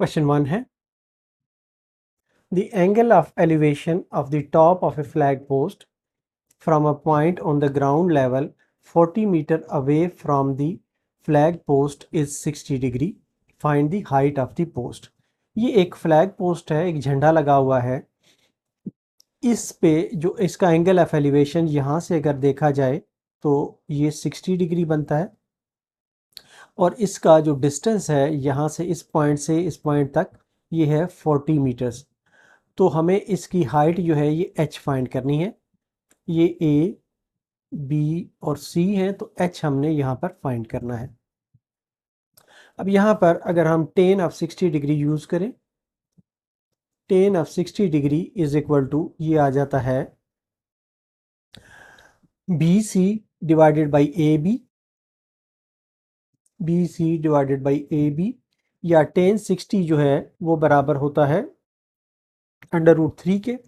Question 1 है The angle of elevation of the top of a flag post from a point on the ground level 40 meter away from the flag post is 60 degree. Find the height of the post. ये एक flag post है, एक झंडा लगा हुआ है। इस पे जो इसका एंगल ऑफ एलिवेशन यहाँ से अगर देखा जाए तो ये 60 डिग्री बनता है और इसका जो डिस्टेंस है यहाँ से इस पॉइंट तक ये है 40 मीटर्स। तो हमें इसकी हाइट जो है ये h फाइंड करनी है। ये a, b और c है तो h हमने यहाँ पर फाइंड करना है। अब यहाँ पर अगर हम tan ऑफ 60 डिग्री यूज़ करें, tan of 60 degree is equal to ये आ जाता है BC divided by AB, BC divided by AB, या tan 60 जो है वो बराबर होता है √3 के।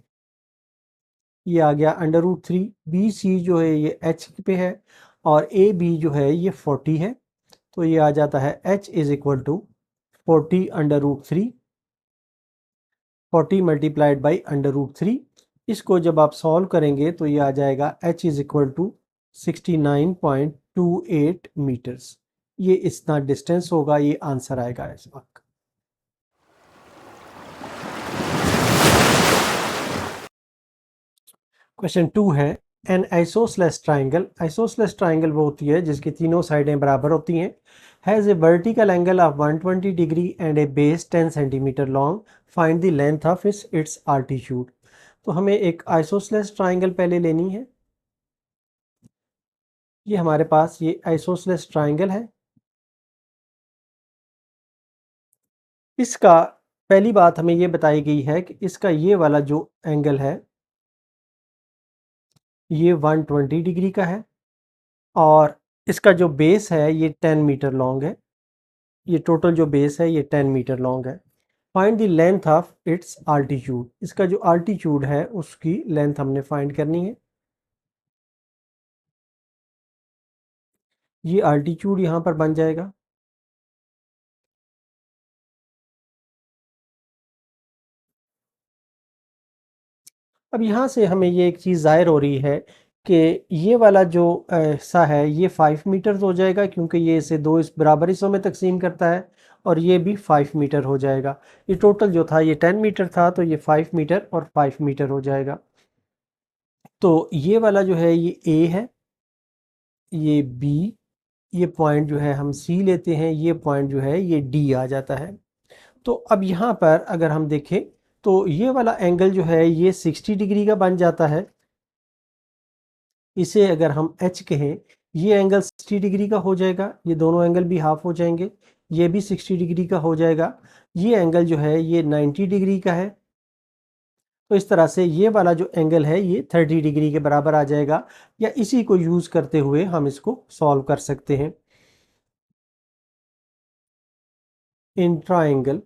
ये आ गया √3। BC जो है ये h पे है और AB जो है ये 40 है, तो ये आ जाता है h is equal to 40 √3, 40 multiplied by √3। इसको जब आप सॉल्व करेंगे तो ये आ जाएगा h is equal to 69.28 metres. ये इतना डिस्टेंस होगा, ये आंसर आएगा इस वक्त। क्वेश्चन 2 है N isosceles triangle. Isosceles triangle वो होती है जिसकी तीनों साइडें बराबर होती हैं। Has a vertical angle of 120 degree and A base 10 centimetre long. Find the length of its altitude. तो हमें एक आइसोसेलेस ट्राइंगल पहले लेनी है। ये हमारे पास ये आइसोसेलेस ट्राइंगल है। इसका पहली बात हमें ये बताई गई है कि इसका ये वाला जो एंगल है ये 120 डिग्री का है और इसका जो बेस है ये 10 मीटर लॉन्ग है। ये टोटल जो बेस है ये 10 मीटर लॉन्ग है। Find the length of its altitude. इसका जो आल्टीट्यूड है उसकी लेंथ हमने फाइंड करनी है। ये आल्टीट्यूड यहाँ पर बन जाएगा अब यहाँ से हमें ये एक चीज़ ज़ाहिर हो रही है कि ये वाला जो हिस्सा है ये 5 मीटर हो जाएगा क्योंकि ये इसे दो इस बराबर हिस्सों में तकसीम करता है और ये भी 5 मीटर हो जाएगा। ये टोटल जो था ये 10 मीटर था तो ये 5 मीटर और 5 मीटर हो जाएगा। तो ये वाला जो है ये A है, ये B, ये पॉइंट जो है हम C लेते हैं, ये पॉइंट जो है ये D आ जाता है। तो अब यहाँ पर अगर हम देखें तो ये वाला एंगल जो है ये 60 डिग्री का बन जाता है। इसे अगर हम h कहें, ये एंगल 60 डिग्री का हो जाएगा, ये दोनों एंगल भी हाफ हो जाएंगे, ये भी 60 डिग्री का हो जाएगा। ये एंगल जो है ये 90 डिग्री का है। तो इस तरह से ये वाला जो एंगल है ये 30 डिग्री के बराबर आ जाएगा, या इसी को यूज़ करते हुए हम इसको सॉल्व कर सकते हैं। In triangle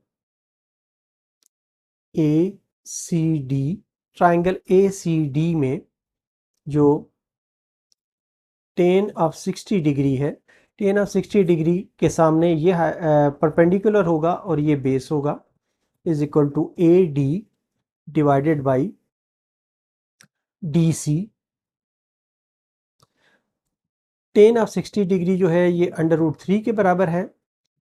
ACD, triangle ACD में जो tan ऑफ 60 डिग्री है, tan ऑफ 60 डिग्री के सामने ये परपेंडिकुलर होगा और ये बेस होगा, is equal to AD divided by DC। tan of 60 degree जो है ये √3 के बराबर है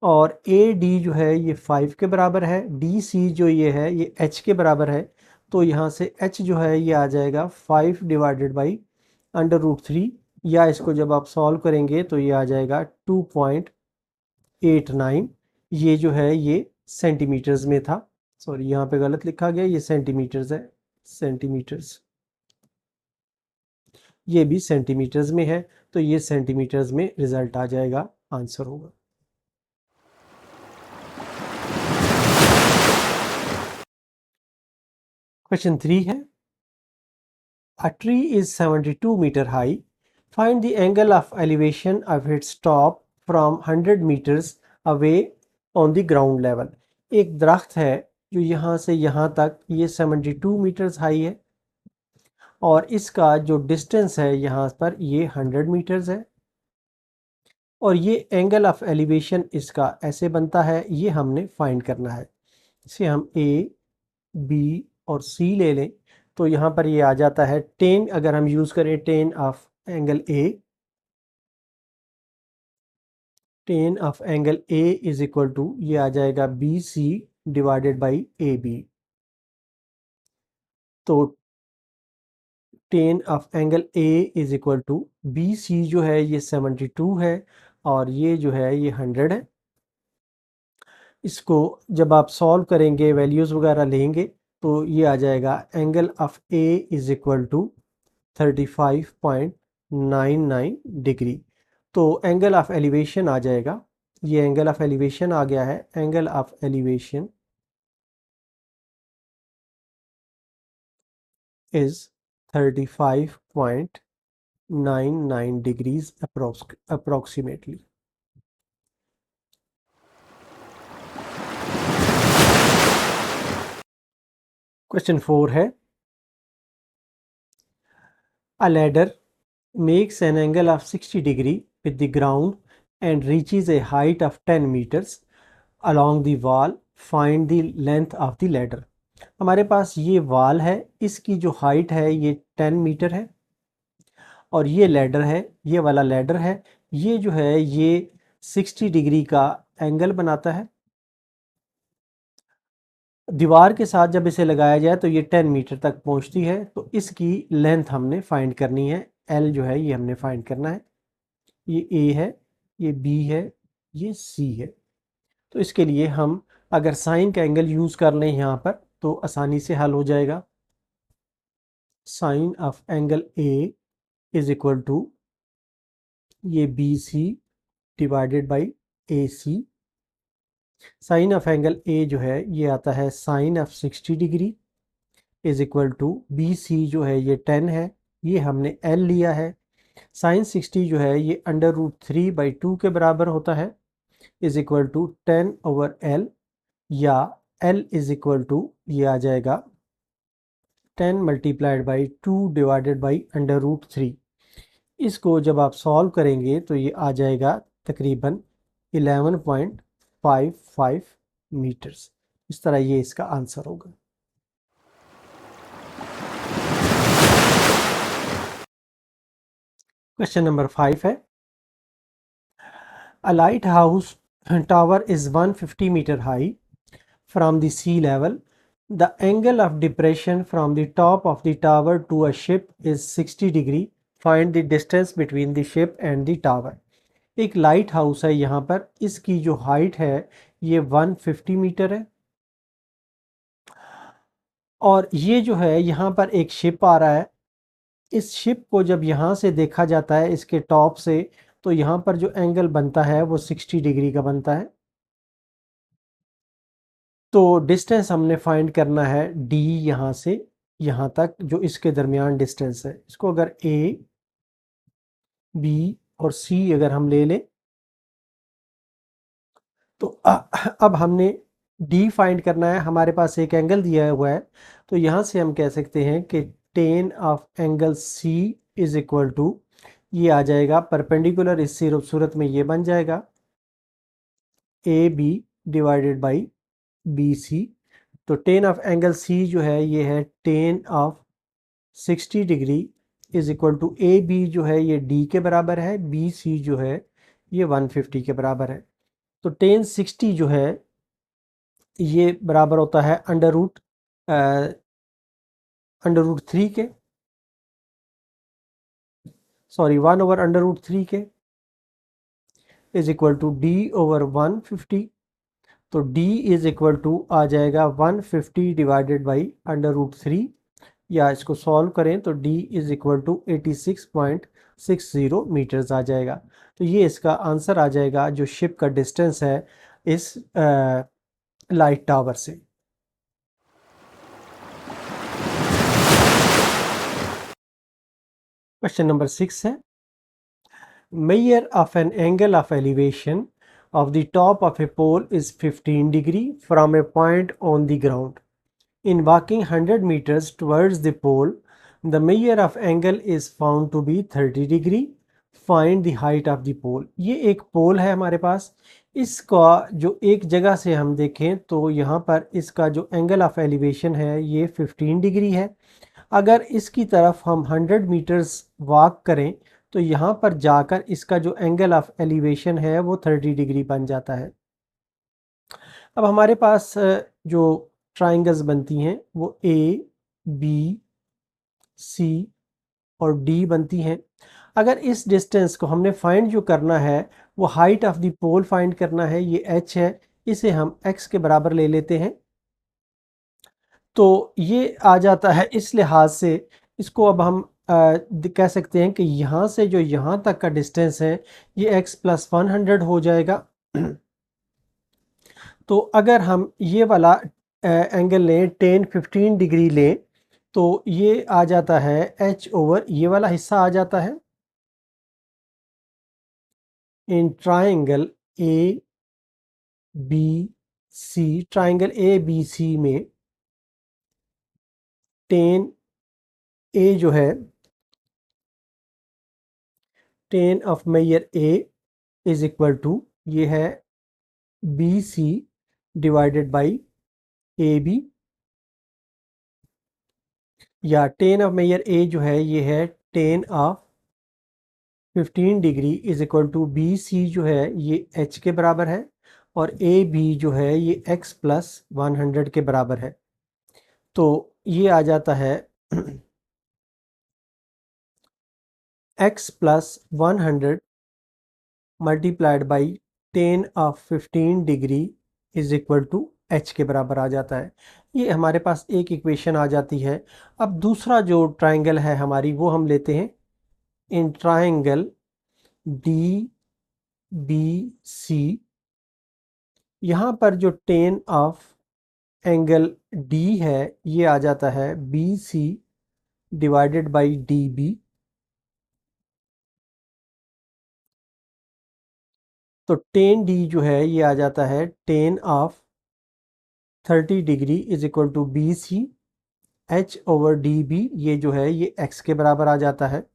और AD जो है ये 5 के बराबर है, DC जो ये है ये h के बराबर है। तो यहाँ से h जो है ये आ जाएगा 5 डिवाइडेड बाई √3, या इसको जब आप सॉल्व करेंगे तो ये आ जाएगा 2.89। ये जो है ये सेंटीमीटर्स में था, सॉरी यहाँ पे गलत लिखा गया, ये सेंटीमीटर्स है, सेंटीमीटर्स, ये भी सेंटीमीटर्स में है तो ये सेंटीमीटर्स में रिजल्ट आ जाएगा, आंसर होगा। क्वेश्चन 3 है A tree is 72 meter high. Find the angle of elevation of its top from 100 meters away on the ground level. एक दरख्त है जो यहाँ से यहाँ तक ये 72 मीटर्स हाई है और इसका जो डिस्टेंस है यहाँ पर ये 100 मीटर्स है और ये एंगल ऑफ एलिवेशन इसका ऐसे बनता है, ये हमने फाइंड करना है। से हम ए, बी और सी ले लें तो यहाँ पर ये आ जाता है टेन, अगर हम यूज़ करें tan of angle A, tan of angle A is equal to ये आ जाएगा B C divided by A B. तो tan of angle A is equal to B C जो है ये 72 है और ये जो है ये 100 है। इसको जब आप सॉल्व करेंगे, वैल्यूज़ वगैरह लेंगे तो ये आ जाएगा angle of a is equal to 35.99 degree. तो एंगल ऑफ एलिवेशन आ जाएगा, ये एंगल ऑफ एलिवेशन आ गया है, angle of elevation is 35.99 degrees approximately. Question 4 है, a ladder makes an angle of 60 degree with the ground and reaches a height of 10 meters along the wall. Find the length of the ladder. हमारे पास ये wall है, इसकी जो height है ये 10 metre है और ये लैडर है, ये वाला लैडर है, ये जो है ये 60 डिग्री का एंगल बनाता है। दीवार के साथ जब इसे लगाया जाए तो ये 10 मीटर तक पहुंचती है। तो इसकी लेंथ हमने फाइंड करनी है, एल जो है ये हमने फाइंड करना है। ये ए है, ये बी है, ये सी है। तो इसके लिए हम अगर साइन का एंगल यूज़ कर लें यहाँ पर तो आसानी से हल हो जाएगा। Sine of angle A is equal to ये B C divided by A C. Sine of angle A जो है ये आता है sine of 60 degree is equal to B C जो है ये 10 है, ये हमने एल लिया है। साइन 60 जो है ये √3/2 के बराबर होता है, इज इक्वल टू 10/L, या L इज इक्वल टू ये आ जाएगा 10 मल्टीप्लाइड बाई 2 डिवाइडेड बाई √3। इसको जब आप सॉल्व करेंगे तो ये आ जाएगा तकरीबन 11.55 मीटर्स। इस तरह ये इसका आंसर होगा। क्वेश्चन नंबर 5 है, A lighthouse tower is 150 meter high from the sea level. The angle of depression from the top of the tower to a ship is 60 degree. Find the distance between the ship and the tower. एक light house है यहाँ पर, इसकी जो height है ये 150 metre है और ये जो है यहाँ पर एक शिप आ रहा है। इस शिप को जब यहाँ से देखा जाता है इसके टॉप से तो यहाँ पर जो एंगल बनता है वो 60 डिग्री का बनता है। तो डिस्टेंस हमने फाइंड करना है डी, यहाँ से यहाँ तक जो इसके दरमियान डिस्टेंस है। इसको अगर ए, बी और सी अगर हम ले लें तो अब हमने डी फाइंड करना है। हमारे पास एक एंगल दिया हुआ है तो यहाँ से हम कह सकते हैं कि tan of angle C is equal to ये आ जाएगा परपेंडिकुलर, इस सूरत में ये बन जाएगा A B divided by B C. तो टेन ऑफ एंगल सी जो है ये है tan of 60 degree is equal to A B जो है ये डी के बराबर है, बी सी जो है ये 150 के बराबर है। तो टेन 60 जो है ये बराबर होता है अंडर रूट 3 के, सॉरी 1/√3 के, is equal to d over 150। तो d इज इक्वल टू आ जाएगा 150 डिवाइडेड बाई √3, या इसको सॉल्व करें तो d is equal to 86.60 metres आ जाएगा। तो ये इसका आंसर आ जाएगा जो शिप का डिस्टेंस है इस लाइट टावर से। क्वेश्चन नंबर 6 है, measure of an angle of elevation of the top of a pole is 15 degree from a point on the ground. In walking 100 meters towards the pole, the measure of angle is found to be 30 degree. Find the height of the pole. ये एक पोल है हमारे पास, इसका जो एक जगह से हम देखें तो यहाँ पर इसका जो एंगल ऑफ एलिवेशन है ये 15 डिग्री है। अगर इसकी तरफ हम 100 मीटर्स वॉक करें तो यहाँ पर जाकर इसका जो एंगल ऑफ एलिवेशन है वो 30 डिग्री बन जाता है। अब हमारे पास जो ट्राइंगल्स बनती हैं वो ए, बी, सी और डी बनती हैं। अगर इस डिस्टेंस को हमने फाइंड जो करना है वो height of the pole find करना है, ये एच है, इसे हम एक्स के बराबर ले लेते हैं। तो ये आ जाता है, इस लिहाज से इसको अब हम कह सकते हैं कि यहाँ से जो यहाँ तक का डिस्टेंस है ये x प्लस 100 हो जाएगा। तो अगर हम ये वाला एंगल लें 10-15 डिग्री लें तो ये आ जाता है h ओवर ये वाला हिस्सा आ जाता है in triangle A B C. Triangle A B C में 10 ए जो है 10 of measure A is equal to ये है B C divided by A B, या 10 ऑफ मेजर ए जो है ये है 10 of 15 degree is equal to B C जो है ये h के बराबर है और ए बी जो है ये x प्लस 100 के बराबर है। तो ये आ जाता है x plus 100 multiplied by 10 of 15 degree is equal to h के बराबर आ जाता है। ये हमारे पास एक इक्वेशन आ जाती है। अब दूसरा जो ट्राइंगल है हमारी वो हम लेते हैं in triangle D B C. यहाँ पर जो 10 ऑफ एंगल डी है ये आ जाता है B C divided by D B. तो 10 डी जो है ये आ जाता है 10 of 30 degree is equal to B C H over D B, ये जो है ये एक्स के बराबर आ जाता है।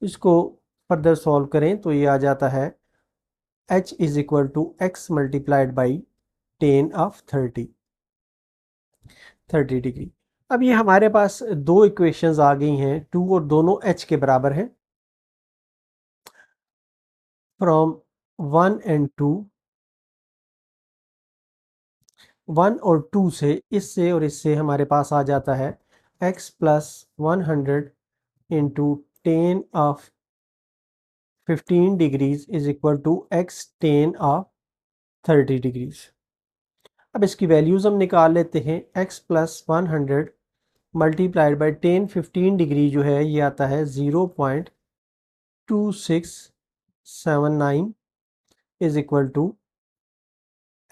इसको फर्दर सॉल्व करें तो ये आ जाता है H is equal to X multiplied by 10 of 30 degree. अब ये हमारे पास दो इक्वेशंस आ गई हैं, टू और दोनों एच के बराबर हैं। फ्रॉम 1 एंड 2, 1 और 2 से, इससे और इससे हमारे पास आ जाता है x plus 100 into 10 of 15 degrees is equal to x 10 of 30 degrees. अब इसकी वैल्यूज़ हम निकाल लेते हैं। x plus 100 multiplied by 10-15 degree जो है ये आता है 0.2679 is equal to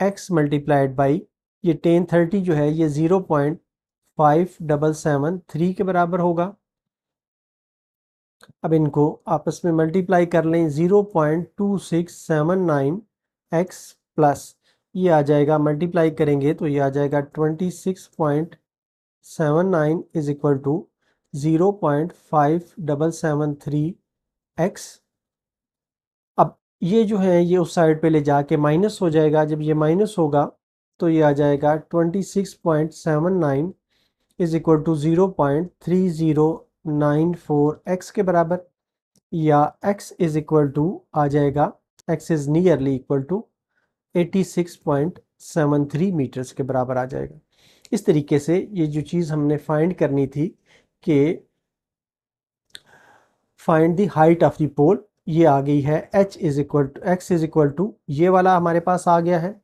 x multiplied by ये 10-30 जो है ये 0.5773 के बराबर होगा। अब इनको आपस में मल्टीप्लाई कर लें 0.2679 x प्लस ये आ जाएगा, मल्टीप्लाई करेंगे तो ये आ जाएगा 26.79 इज इक्वल टू 0.5773 x। अब ये जो है ये उस साइड पे ले जाके माइनस हो जाएगा। जब ये माइनस होगा तो ये आ जाएगा 26.79 इज इक्वल टू 0.3094 x के बराबर, या x इज इक्वल टू आ जाएगा, x is nearly equal to 86.73 metres के बराबर आ जाएगा। इस तरीके से ये जो चीज़ हमने फाइंड करनी थी कि find the height of the pole, ये आ गई है h is equal to x is equal to ये वाला हमारे पास आ गया है।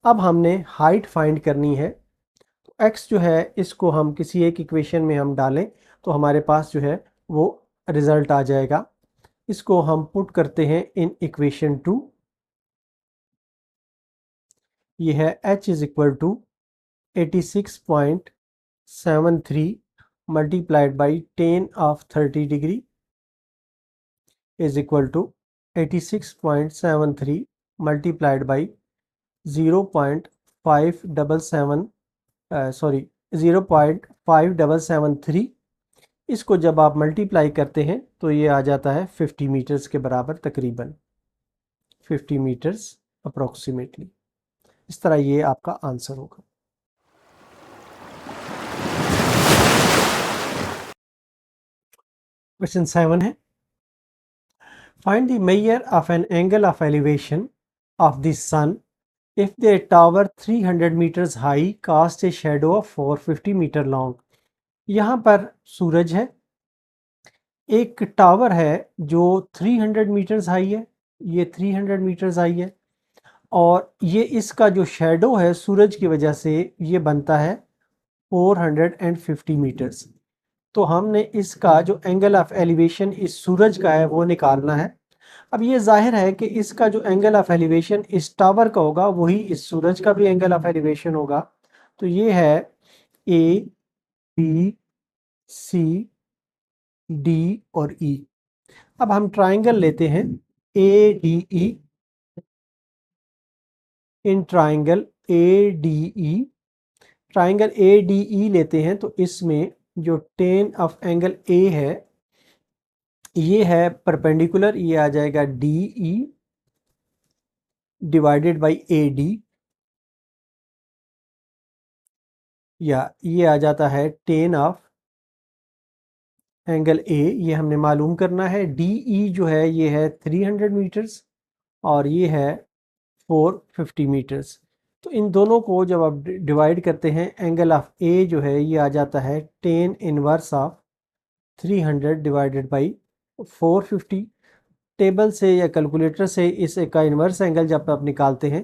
अब हमने हाइट फाइंड करनी है। तो x जो है इसको हम किसी एक इक्वेशन में हम डालें तो हमारे पास जो है वो रिज़ल्ट आ जाएगा। इसको हम पुट करते हैं इन इक्वेशन 2। ये है h is equal to 86.73 multiplied by 10 of 30 degree is equal to 86.73 multiplied by 0.5773। इसको जब आप मल्टीप्लाई करते हैं तो ये आ जाता है 50 मीटर्स के बराबर, तकरीबन 50 मीटर्स अप्रोक्सीमेटली। इस तरह ये आपका आंसर होगा। क्वेश्चन 7 है, find the measure of an angle of elevation of the sun if the tower 300 meters high cast a shadow of 450 meter long। यहाँ पर सूरज है, एक टावर है जो 300 मीटर्स हाई है, ये 300 मीटर्स हाई है, और ये इसका जो शेडो है सूरज की वजह से ये बनता है 450 मीटर्स। तो हमने इसका जो एंगल ऑफ एलिवेशन इस सूरज का है वो निकालना है। अब ये जाहिर है कि इसका जो एंगल ऑफ एलिवेशन इस टावर का होगा वही इस सूरज का भी एंगल ऑफ एलिवेशन होगा। तो ये है ए, बी, सी, डी और ई। अब हम ट्राइंगल लेते हैं A D E. In triangle A D E, triangle A D E लेते हैं तो इसमें जो टेन ऑफ एंगल ए है ये है परपेंडिकुलर, ये आ जाएगा D E divided by A D, या ये आ जाता है टेन ऑफ एंगल ए। ये हमने मालूम करना है। डी ई जो है ये है 300 मीटर्स और ये है 450 मीटर्स। तो इन दोनों को जब आप डिवाइड करते हैं, एंगल ऑफ ए जो है ये आ जाता है tan inverse of 300 divided by 450। Table से या कैलकुलेटर से इस का इन्वर्स एंगल जब आप निकालते हैं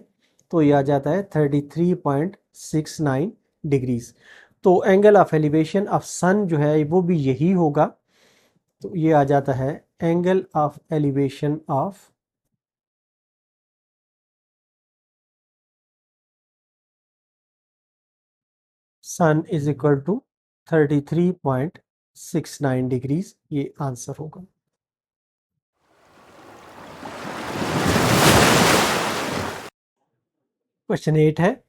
तो ये आ जाता है 33.69 डिग्रीज। तो एंगल ऑफ एलिवेशन ऑफ सन जो है वो भी यही होगा। तो ये आ जाता है angle of elevation of sun is equal to 33.69 degrees. ये आंसर होगा। क्वेश्चन 8 है,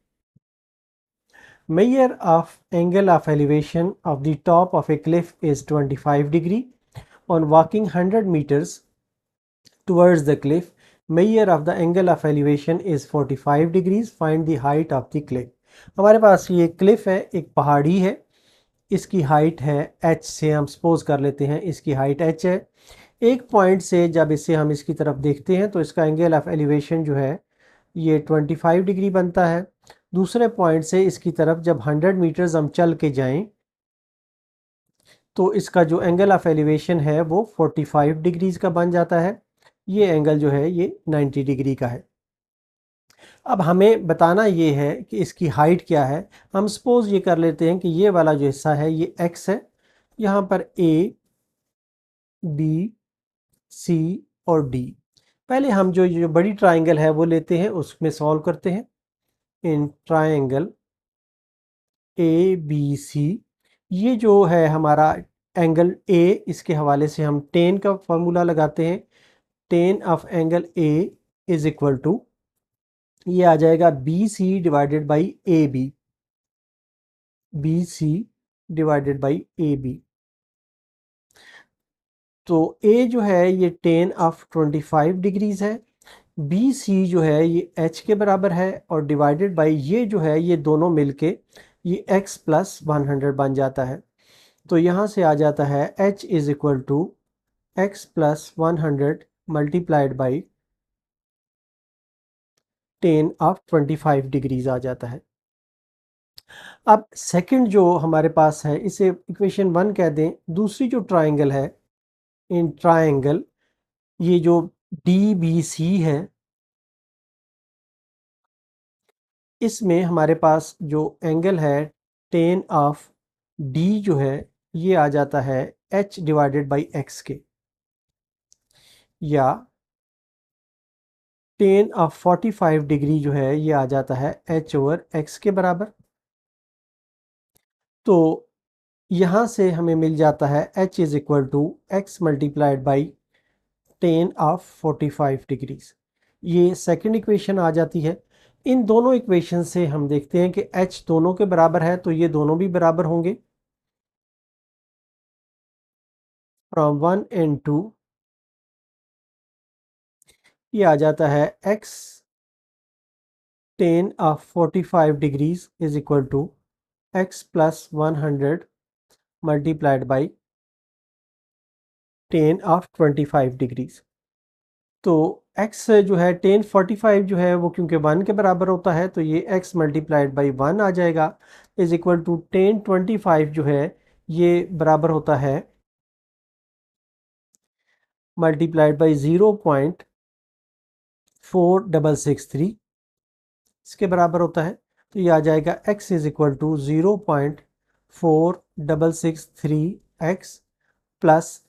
measure of angle of elevation of the top of a cliff is 25 degree on walking 100 meters towards the cliff। measure of the angle of elevation is 45 degrees, find the height of the cliff। हमारे पास ये Cliff है, एक पहाड़ी है, इसकी height है h से, हम सपोज कर लेते हैं इसकी हाइट h है। एक पॉइंट से जब इसे हम इसकी तरफ देखते हैं तो इसका एंगल ऑफ एलिवेशन जो है ये 25 डिग्री बनता है। दूसरे पॉइंट से इसकी तरफ जब 100 मीटर्स हम चल के जाएं तो इसका जो एंगल ऑफ एलिवेशन है वो 45 डिग्रीज का बन जाता है। ये एंगल जो है ये 90 डिग्री का है। अब हमें बताना ये है कि इसकी हाइट क्या है। हम सपोज ये कर लेते हैं कि ये वाला जो हिस्सा है ये x है, यहाँ पर a, b, c और d। पहले हम जो बड़ी ट्राइंगल है वो लेते हैं, उसमें सॉल्व करते हैं। इन ट्राइंगल ए बी सी, ये जो है हमारा एंगल ए, इसके हवाले से हम टेन का फॉर्मूला लगाते हैं। Tan of angle A is equal to, ये आ जाएगा B C divided by A B, B C divided by A B. तो ए जो है ये टेन ऑफ 25 डिग्रीज है, बी सी जो है ये एच के बराबर है, और डिवाइडेड बाई ये जो है ये दोनों मिलके ये x प्लस 100 बन जाता है। तो यहाँ से आ जाता है h is equal to x plus 100 multiplied by tan of 25 degrees आ जाता है। अब सेकंड जो हमारे पास है इसे इक्वेशन 1 कह दें। दूसरी जो ट्राइंगल है, इन ट्राइंगल ये जो डी बी सी है, इसमें हमारे पास जो एंगल है टेन ऑफ डी जो है ये आ जाता है h डिवाइडेड बाई एक्स के, या टेन ऑफ 45 डिग्री जो है ये आ जाता है h ओवर x के बराबर। तो यहाँ से हमें मिल जाता है h is equal to X multiplied by tan of 45 degrees. ये सेकंड इक्वेशन आ जाती है। इन दोनों इक्वेशन से हम देखते हैं कि h दोनों के बराबर है तो ये दोनों भी बराबर होंगे। फ्रॉम 1 एंड 2 ये आ जाता है x tan of 45 degrees is equal to x plus 100 multiplied by tan of 25 degrees। तो x जो है tan 45 जो है वो क्योंकि 1 के बराबर होता है तो ये x मल्टीप्लाइड बाई 1 आ जाएगा, इज इक्वल टू tan 25 जो है ये बराबर होता है मल्टीप्लाइड बाई 0.4663, इसके बराबर होता है। तो ये आ जाएगा x is equal to 0.4663x plus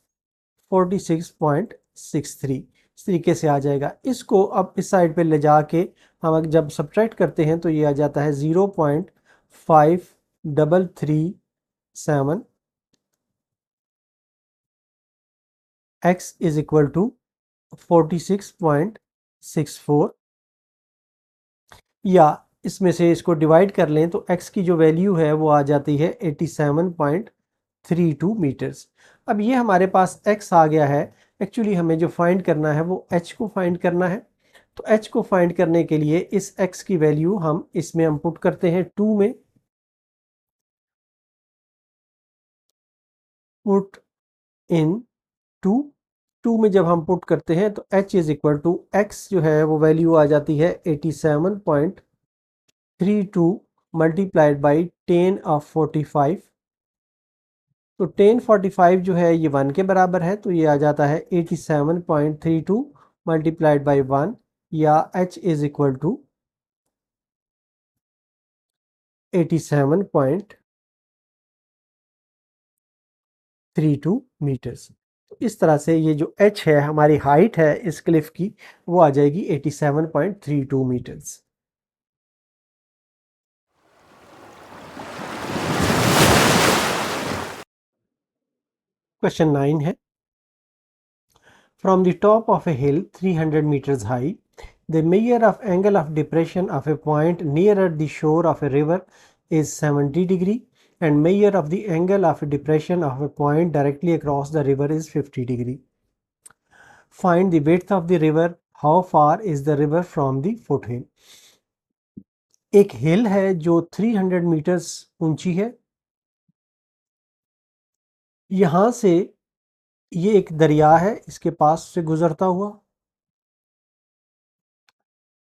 46.63, इस तरीके से आ जाएगा। इसको अब इस साइड पे ले जाके हम जब सब्ट्रैक्ट करते हैं तो ये आ जाता है 0.5337 x इज इक्वल टू 46.64, या इसमें से इसको डिवाइड कर लें तो x की जो वैल्यू है वो आ जाती है 87.32 मीटर्स। अब ये हमारे पास x आ गया है, एक्चुअली हमें जो फाइंड करना है वो h को फाइंड करना है। तो h को फाइंड करने के लिए इस x की वैल्यू हम इसमें हम पुट करते हैं 2 में, पुट इन 2 में जब हम पुट करते हैं तो h is equal to x जो है वो वैल्यू आ जाती है 87.32 मल्टीप्लाइड बाई tan ऑफ 45। तो tan 45 जो है ये 1 के बराबर है तो ये आ जाता है 87.32 मल्टीप्लाइड बाई 1, या h is equal to 87.32 metres. तो इस तरह से ये जो h है हमारी हाइट है इस क्लिफ की वो आ जाएगी 87.32 मीटर्स। क्वेश्चन 9 है, from the top of a hill 300 meters high, the measure of angle of depression of a point nearer the shore of a river is 70 degree and measure of the angle of depression of a point directly across the river is 50 degree. Find the width of the river. How far is the river from the foothill? एक हिल है जो 300 metres ऊंची है, यहां से ये एक दरिया है इसके पास से गुजरता हुआ।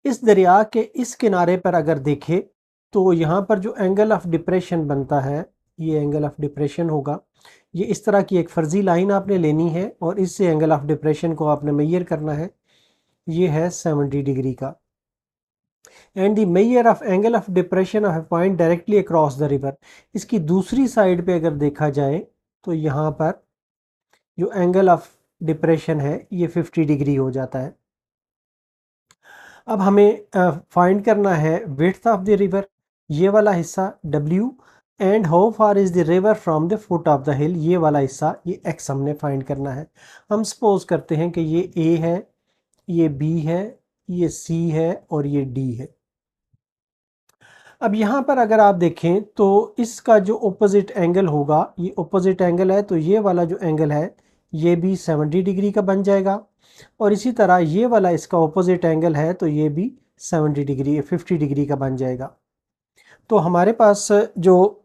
इस दरिया के इस किनारे पर अगर देखें तो यहाँ पर जो एंगल ऑफ डिप्रेशन बनता है ये एंगल ऑफ डिप्रेशन होगा। ये इस तरह की एक फर्जी लाइन आपने लेनी है और इससे एंगल ऑफ डिप्रेशन को आपने मेजर करना है, ये है 70 डिग्री का। And the measure of angle of depression of A point directly across the river, इसकी दूसरी साइड पे अगर देखा जाए तो यहाँ पर जो एंगल ऑफ डिप्रेशन है ये 50 डिग्री हो जाता है। अब हमें फाइंड करना है विड्थ ऑफ द रिवर, ये वाला हिस्सा W, and how far is the river from the foot of the हिल, ये वाला हिस्सा, ये x हमने फाइंड करना है। हम सपोज करते हैं कि ये A है, ये B है, ये C है और ये D है। अब यहाँ पर अगर आप देखें तो इसका जो ऑपोजिट एंगल होगा, ये ऑपोजिट एंगल है तो ये वाला जो एंगल है ये भी 70 डिग्री का बन जाएगा, और इसी तरह ये वाला इसका ऑपोजिट एंगल है तो ये भी 70 डिग्री 50 डिग्री का बन जाएगा। तो हमारे पास जो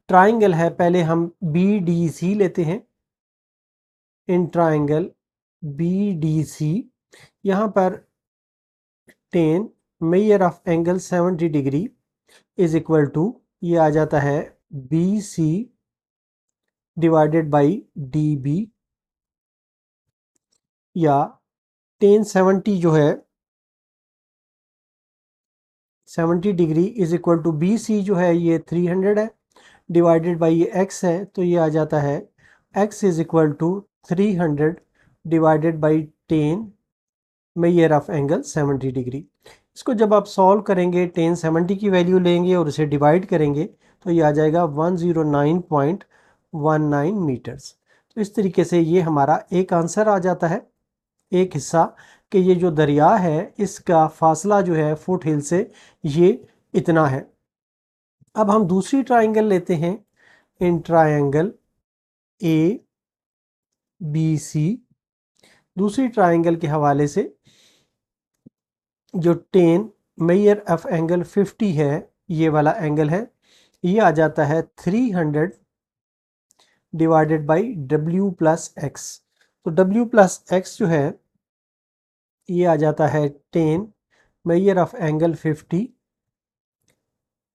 ट्राइंगल है, पहले हम BDC लेते हैं। इन ट्राइंगल BDC यहाँ पर tan measure of angle 70 degree is equal to ये आ जाता है BC डिवाइडेड बाई DB, या tan 70 जो है 70 degree is equal to BC जो है ये 300 है डिवाइडेड बाई ये x है तो ये आ जाता है x is equal to 300 divided by tan measure of angle 70 degree. इसको जब आप सॉल्व करेंगे tan 70 की वैल्यू लेंगे और उसे डिवाइड करेंगे तो ये आ जाएगा 109.19 मीटर्स। तो इस तरीके से ये हमारा एक आंसर आ जाता है, एक हिस्सा, कि ये जो दरिया है इसका फासला जो है फुट हिल से ये इतना है। अब हम दूसरी ट्राइंगल लेते हैं, इन ट्राइंगल ABC, दूसरी ट्राइंगल के हवाले से जो 10 मेजर ऑफ एंगल 50 है, ये वाला एंगल है, ये आ जाता है 300 divided by W plus X. तो W प्लस एक्स जो है ये आ जाता है 10 measure of angle 50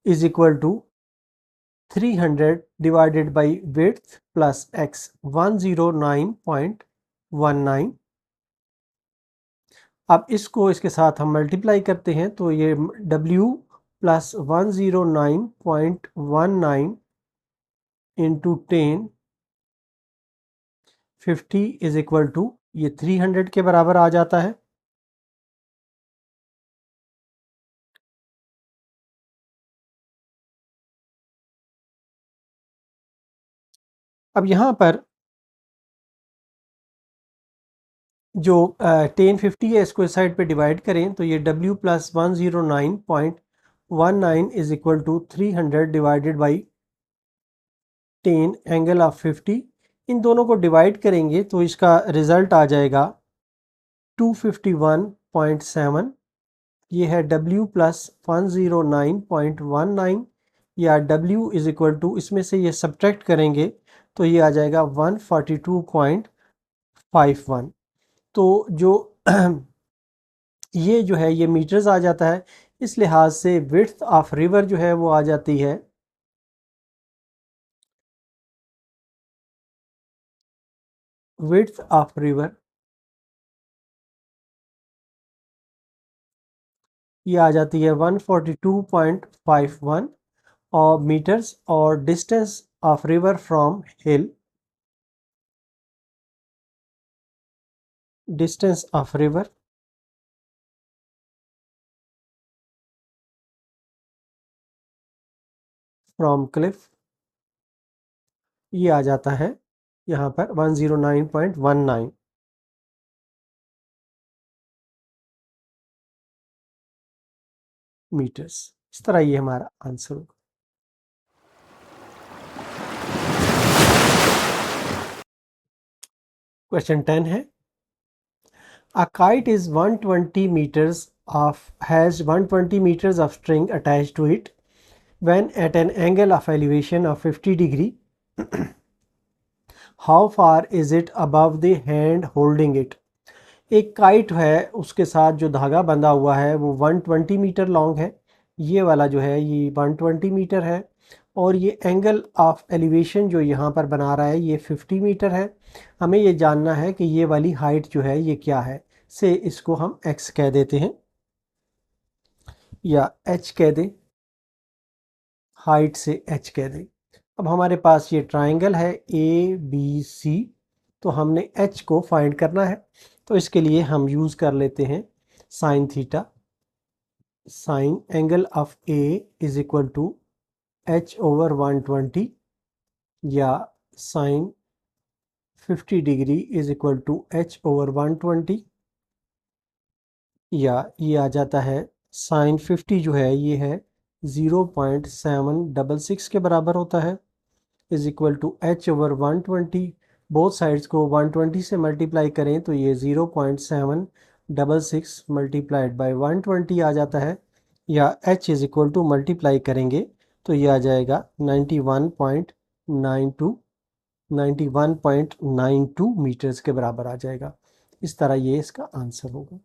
is equal to 300 divided by width plus X 109.19। अब इसको इसके साथ हम मल्टीप्लाई करते हैं तो ये W plus 109.19 into 10 50 is equal to ये 300 के बराबर आ जाता है। अब यहाँ पर जो 1050 है इसको इस साइड पे डिवाइड करें तो ये W plus 109.19 is equal to 300 divided by 10 angle of 50। इन दोनों को डिवाइड करेंगे तो इसका रिजल्ट आ जाएगा 251.7। ये है W प्लस 109.19 या W इज इक्वल टू, इसमें से ये सब्ट्रैक्ट करेंगे तो ये आ जाएगा 142.51। तो जो ये जो है ये मीटर्स आ जाता है, इस लिहाज से विड्थ ऑफ रिवर जो है वो आ जाती है विड्थ ऑफ रिवर, ये आ जाती है 142.51 और मीटर्स, और distance of river from hill, distance of river from Cliff, ये आ जाता है यहाँ पर 109.19 मीटर्स। इस तरह ये हमारा आंसर होगा। क्वेश्चन 10 है, a kite is 120 meters has 120 meters of string attached to it when at an angle of elevation of 50 degree. How far is it above the hand holding it? एक kite है, उसके साथ जो धागा बंधा हुआ है वो 120 मीटर लॉन्ग है, ये वाला जो है ये 120 मीटर है, और ये एंगल ऑफ एलिवेशन जो यहाँ पर बना रहा है ये 50 मीटर है। हमें ये जानना है कि ये वाली हाइट जो है ये क्या है, से इसको हम x कह देते हैं या h कह दें, हाइट से h कह दें। अब हमारे पास ये ट्राइंगल है ABC, तो हमने h को फाइंड करना है, तो इसके लिए हम यूज़ कर लेते हैं sine theta. Sine angle of A is equal to h over 120 या sine 50 degree is equal to h over 120, या ये आ जाता है साइन 50 जो है ये है 0.766 के बराबर होता है, is equal to h over 120। Both sides को 120 से मल्टीप्लाई करें तो ये 0.766 मल्टीप्लाइड बाई 120 आ जाता है, या h is equal to multiply करेंगे तो ये आ जाएगा 91.92 मीटर्स के बराबर आ जाएगा। इस तरह ये इसका आंसर होगा।